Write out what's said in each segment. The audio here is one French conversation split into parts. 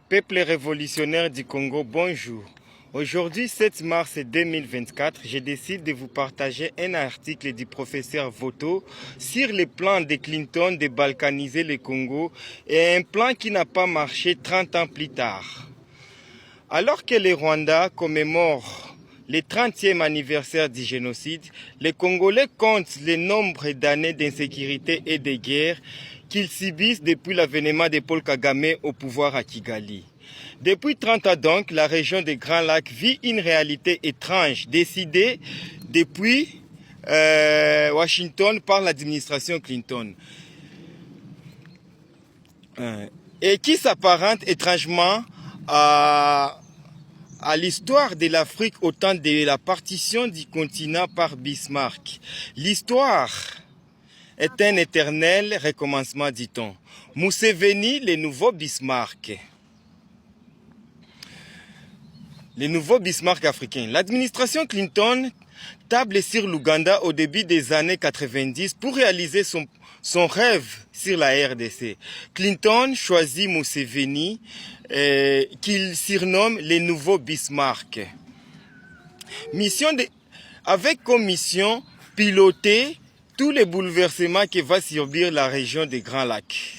Peuple révolutionnaire du Congo, bonjour. Aujourd'hui, 7 mars 2024, je décide de vous partager un article du professeur Voto sur le plan de Clinton de balkaniser le Congo et un plan qui n'a pas marché 30 ans plus tard. Alors que le Rwanda commémore le 30e anniversaire du génocide, les Congolais comptent le nombre d'années d'insécurité et de guerre qu'ils subissent depuis l'avènement de Paul Kagame au pouvoir à Kigali. Depuis 30 ans donc, la région des Grands Lacs vit une réalité étrange, décidée depuis Washington par l'administration Clinton. Et qui s'apparente étrangement à l'histoire de l'Afrique au temps de la partition du continent par Bismarck. L'histoire est un éternel recommencement, dit-on. Museveni, le nouveau Bismarck. Le nouveau Bismarck africain. L'administration Clinton table sur l'Ouganda au début des années 90 pour réaliser son rêve sur la RDC. Clinton choisit Museveni, qu'il surnomme le nouveau Bismarck. Avec comme mission piloter tous les bouleversements que va subir la région des Grands Lacs.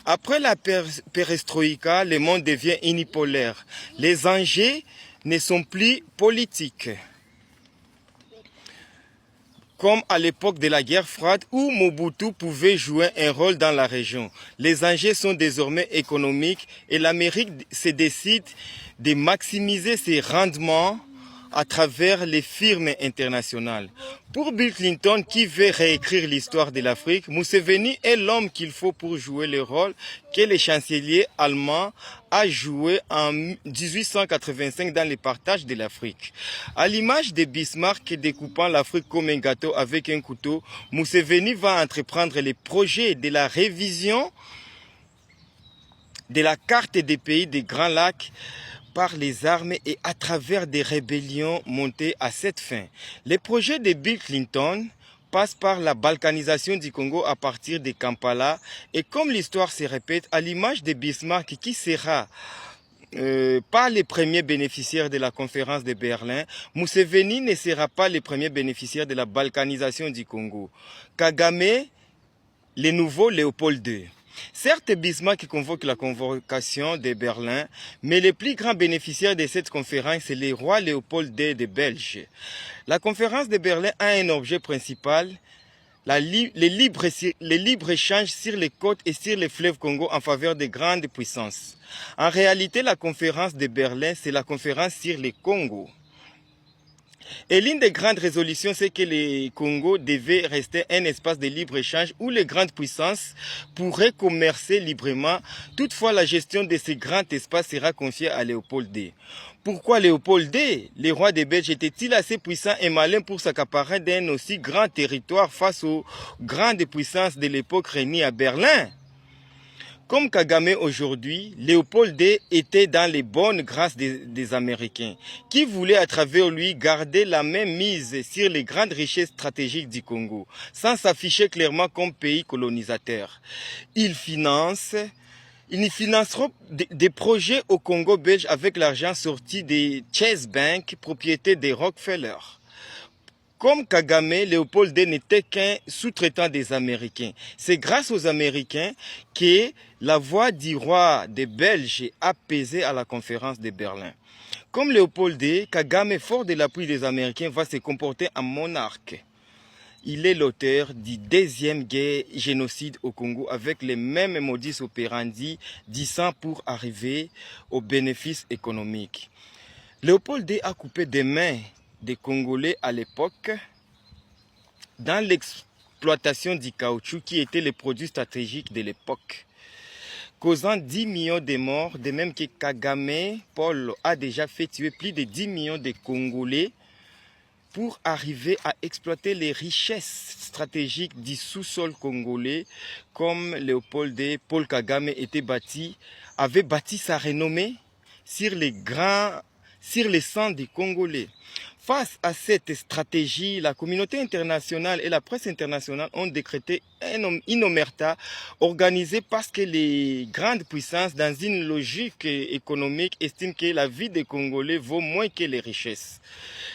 Après la perestroïka, le monde devient unipolaire. Les enjeux ne sont plus politiques, comme à l'époque de la guerre froide où Mobutu pouvait jouer un rôle dans la région. Les enjeux sont désormais économiques et l'Amérique se décide de maximiser ses rendements à travers les firmes internationales. Pour Bill Clinton, qui veut réécrire l'histoire de l'Afrique, Museveni est l'homme qu'il faut pour jouer le rôle que le chancelier allemand a joué en 1885 dans le partage de l'Afrique. À l'image de Bismarck découpant l'Afrique comme un gâteau avec un couteau, Museveni va entreprendre les projets de la révision de la carte des pays des Grands Lacs par les armes et à travers des rébellions montées à cette fin. Les projets de Bill Clinton passent par la balkanisation du Congo à partir de Kampala et comme l'histoire se répète, à l'image de Bismarck qui sera pas le premier bénéficiaire de la conférence de Berlin, Museveni ne sera pas le premier bénéficiaire de la balkanisation du Congo. Kagame, le nouveau Léopold II. Certes, Bismarck convoque la convocation de Berlin, mais le plus grand bénéficiaire de cette conférence est le roi Léopold II de Belge. La conférence de Berlin a un objet principal, le libre-échange sur les côtes et sur les fleuves Congo en faveur des grandes puissances. En réalité, la conférence de Berlin, c'est la conférence sur le Congo. Et l'une des grandes résolutions, c'est que le Congo devait rester un espace de libre-échange où les grandes puissances pourraient commercer librement. Toutefois, la gestion de ces grands espaces sera confiée à Léopold II. Pourquoi Léopold II, le roi des Belges, était-il assez puissant et malin pour s'accaparer d'un aussi grand territoire face aux grandes puissances de l'époque réunies à Berlin? Comme Kagame aujourd'hui, Léopold II était dans les bonnes grâces des Américains, qui voulaient à travers lui garder la même mise sur les grandes richesses stratégiques du Congo, sans s'afficher clairement comme pays colonisateur. Ils financeront des projets au Congo belge avec l'argent sorti des Chase Bank, propriété des Rockefeller. Comme Kagame, Léopold II n'était qu'un sous-traitant des Américains. C'est grâce aux Américains que la voix du roi des Belges a pesé à la conférence de Berlin. Comme Léopold II, Kagame, fort de l'appui des Américains, va se comporter en monarque. Il est l'auteur du deuxième génocide au Congo avec les mêmes modus operandi 10 ans pour arriver aux bénéfices économiques. Léopold II a coupé des mains des Congolais à l'époque dans l'exploitation du caoutchouc qui était le produit stratégique de l'époque, causant 10 millions de morts, de même que Kagame, Paul a déjà fait tuer plus de 10 millions de Congolais pour arriver à exploiter les richesses stratégiques du sous-sol congolais, comme Léopold II, Paul Kagame avait bâti sa renommée sur les sang des Congolais. Face à cette stratégie, la communauté internationale et la presse internationale ont décrété une omerta organisée parce que les grandes puissances, dans une logique économique, estiment que la vie des Congolais vaut moins que les richesses.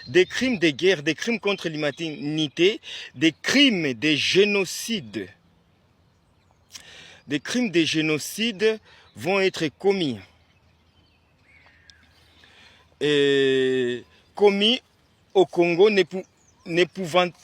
Des crimes de guerre, des crimes contre l'humanité, des crimes de génocide. Des crimes de génocide vont être commis. Commis au Congo n'épouvante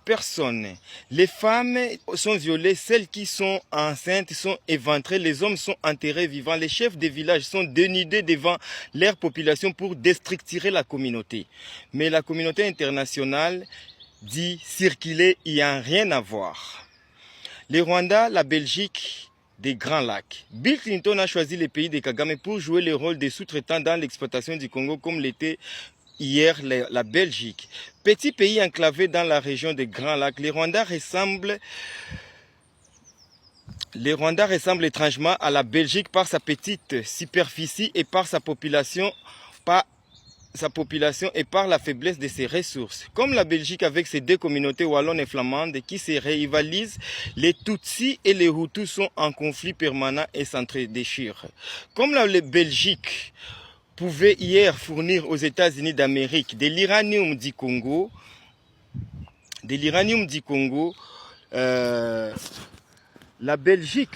personne. Les femmes sont violées, celles qui sont enceintes sont éventrées, les hommes sont enterrés vivants, les chefs des villages sont dénudés devant leur population pour déstructurer la communauté. Mais la communauté internationale dit circuler, il n'y a rien à voir. Le Rwanda, la Belgique, des Grands Lacs. Bill Clinton a choisi les pays de Kagame pour jouer le rôle des sous-traitants dans l'exploitation du Congo comme l'était hier la Belgique. Petit pays enclavé dans la région des Grands Lacs, le Rwanda ressemble étrangement à la Belgique par sa petite superficie et par sa population et par la faiblesse de ses ressources. Comme la Belgique avec ses deux communautés wallonnes et flamandes qui se rivalisent, les Tutsis et les Hutus sont en conflit permanent et s'entre-déchirent. Comme la Belgique pouvait hier fournir aux États-Unis d'Amérique de l'uranium du Congo, la Belgique,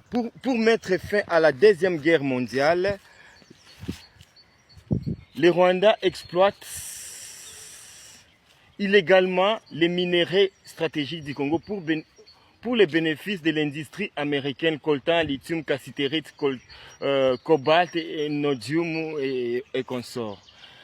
pour mettre fin à la Deuxième Guerre mondiale, le Rwanda exploite illégalement les minerais stratégiques du Congo pour les bénéfices de l'industrie américaine, coltan, lithium, cassitérite, cobalt, nodium et consorts.